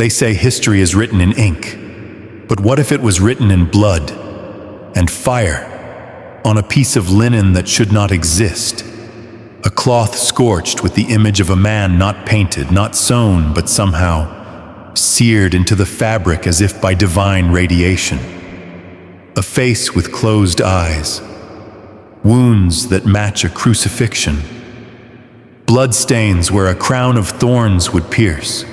They say history is written in ink, but what if it was written in blood and fire on a piece of linen that should not exist? A cloth scorched with the image of a man not painted, not sewn, but somehow seared into the fabric as if by divine radiation. A face with closed eyes, wounds that match a crucifixion, bloodstains where a crown of thorns would pierce.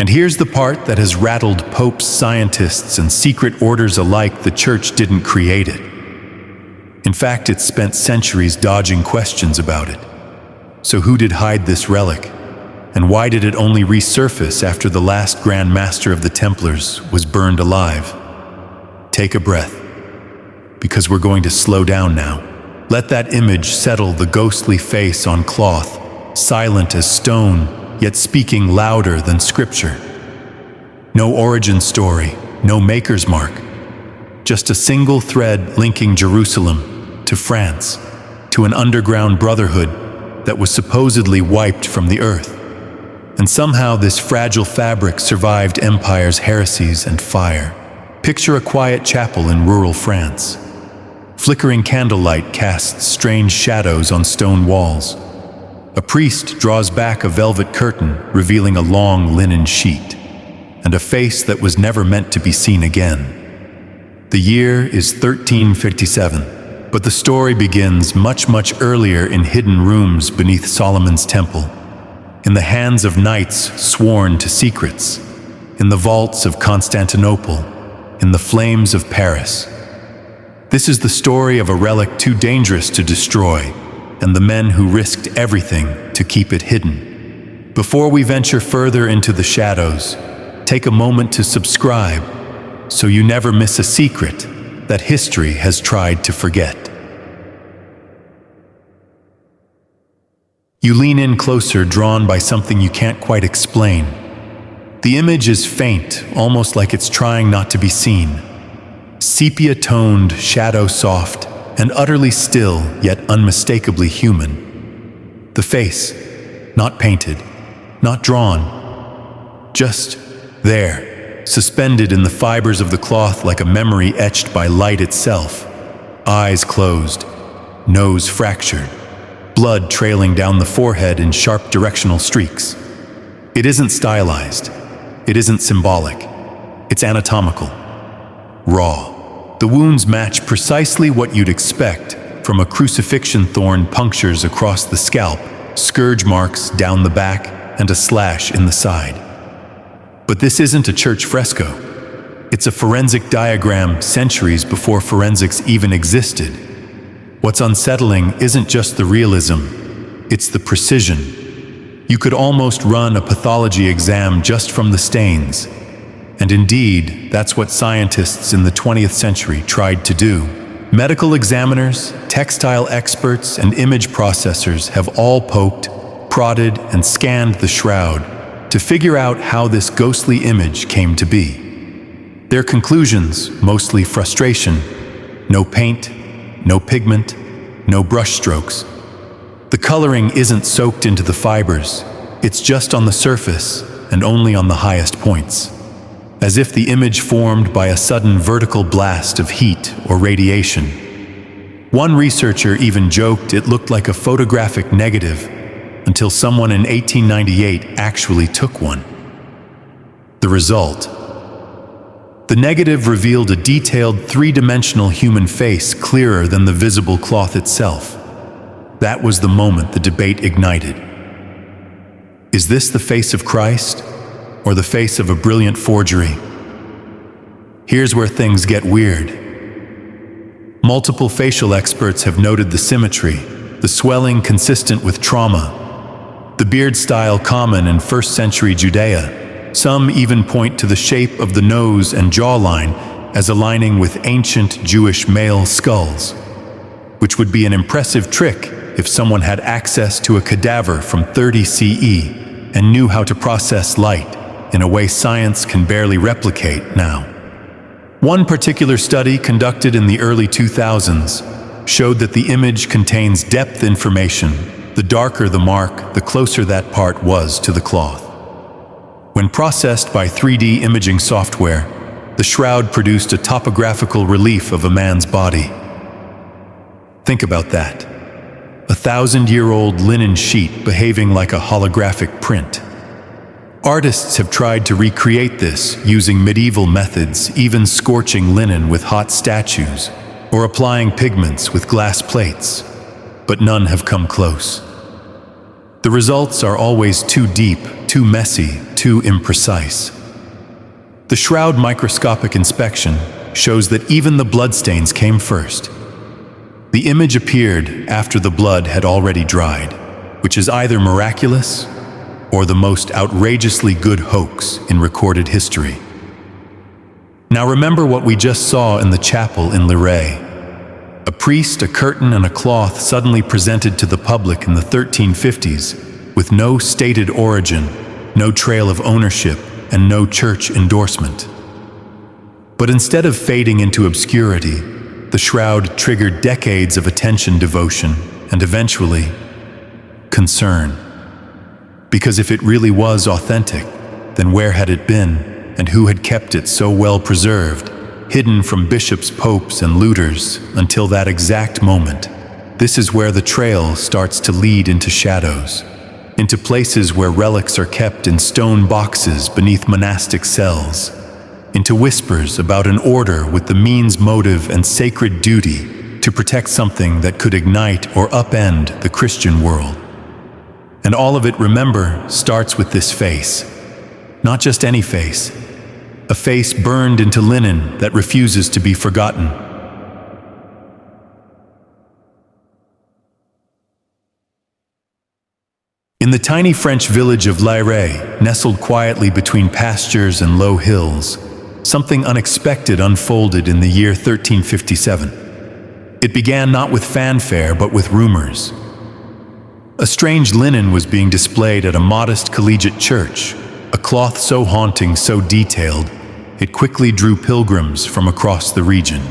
And here's the part that has rattled popes, scientists, and secret orders alike: the church didn't create it. In fact, it spent centuries dodging questions about it. So who did hide this relic? And why did it only resurface after the last Grand Master of the Templars was burned alive? Take a breath, because we're going to slow down now. Let that image settle, the ghostly face on cloth, silent as stone, yet speaking louder than scripture. No origin story, no maker's mark, just a single thread linking Jerusalem to France, to an underground brotherhood that was supposedly wiped from the earth. And somehow this fragile fabric survived empire's heresies and fire. Picture a quiet chapel in rural France. Flickering candlelight casts strange shadows on stone walls. A priest draws back a velvet curtain, revealing a long linen sheet, and a face that was never meant to be seen again. The year is 1357, but the story begins much earlier in hidden rooms beneath Solomon's temple, in the hands of knights sworn to secrets, in the vaults of Constantinople, in the flames of Paris. This is the story of a relic too dangerous to destroy, and the men who risked everything to keep it hidden. Before we venture further into the shadows, take a moment to subscribe so you never miss a secret that history has tried to forget. You lean in closer, drawn by something you can't quite explain. The image is faint, almost like it's trying not to be seen. Sepia-toned, shadow-soft, and utterly still, yet unmistakably human. The face, not painted, not drawn, just there, suspended in the fibers of the cloth like a memory etched by light itself. Eyes closed, nose fractured, blood trailing down the forehead in sharp directional streaks. It isn't stylized. It isn't symbolic. It's anatomical. Raw. The wounds match precisely what you'd expect from a crucifixion. Thorn punctures across the scalp, scourge marks down the back, and a slash in the side. But this isn't a church fresco. It's a forensic diagram centuries before forensics even existed. What's unsettling isn't just the realism, it's the precision. You could almost run a pathology exam just from the stains. And indeed, that's what scientists in the 20th century tried to do. Medical examiners, textile experts, and image processors have all poked, prodded, and scanned the shroud to figure out how this ghostly image came to be. Their conclusions, mostly frustration: no paint, no pigment, no brushstrokes. The coloring isn't soaked into the fibers, it's just on the surface and only on the highest points. As if the image formed by a sudden vertical blast of heat or radiation. One researcher even joked it looked like a photographic negative until someone in 1898 actually took one. The result: the negative revealed a detailed three-dimensional human face clearer than the visible cloth itself. That was the moment the debate ignited. Is this the face of Christ, or the face of a brilliant forgery? Here's where things get weird. Multiple facial experts have noted the symmetry, the swelling consistent with trauma, the beard style common in first-century Judea. Some even point to the shape of the nose and jawline as aligning with ancient Jewish male skulls, which would be an impressive trick if someone had access to a cadaver from 30 CE and knew how to process light in a way science can barely replicate now. One particular study conducted in the early 2000s showed that the image contains depth information. The darker the mark, the closer that part was to the cloth. When processed by 3D imaging software, the shroud produced a topographical relief of a man's body. Think about that. A 1,000-year-old linen sheet behaving like a holographic print. Artists have tried to recreate this using medieval methods, even scorching linen with hot statues or applying pigments with glass plates, but none have come close. The results are always too deep, too messy, too imprecise. The shroud microscopic inspection shows that even the bloodstains came first. The image appeared after the blood had already dried, which is either miraculous or the most outrageously good hoax in recorded history. Now remember what we just saw in the chapel in Lirey. A priest, a curtain, and a cloth suddenly presented to the public in the 1350s with no stated origin, no trail of ownership, and no church endorsement. But instead of fading into obscurity, the shroud triggered decades of attention, devotion, and eventually, concern. Because if it really was authentic, then where had it been, and who had kept it so well preserved, hidden from bishops, popes, and looters until that exact moment? This is where the trail starts to lead into shadows, into places where relics are kept in stone boxes beneath monastic cells, into whispers about an order with the means, motive, and sacred duty to protect something that could ignite or upend the Christian world. And all of it, remember, starts with this face. Not just any face. A face burned into linen that refuses to be forgotten. In the tiny French village of Lirey, nestled quietly between pastures and low hills, something unexpected unfolded in the year 1357. It began not with fanfare, but with rumors. A strange linen was being displayed at a modest collegiate church, a cloth so haunting, so detailed, it quickly drew pilgrims from across the region.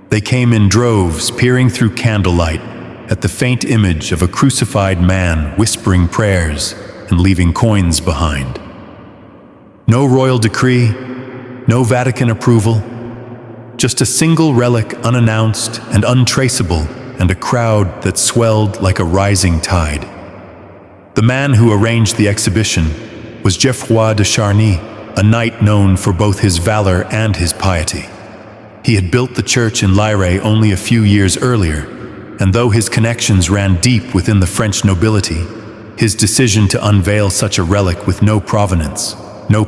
They came in droves, peering through candlelight at the faint image of a crucified man whispering prayers and leaving coins behind. No royal decree, no Vatican approval, just a single relic unannounced and untraceable, and a crowd that swelled like a rising tide. The man who arranged the exhibition was Geoffroy de Charny, a knight known for both his valor and his piety. He had built the church in Lirey only a few years earlier, and though his connections ran deep within the French nobility, his decision to unveil such a relic with no provenance, no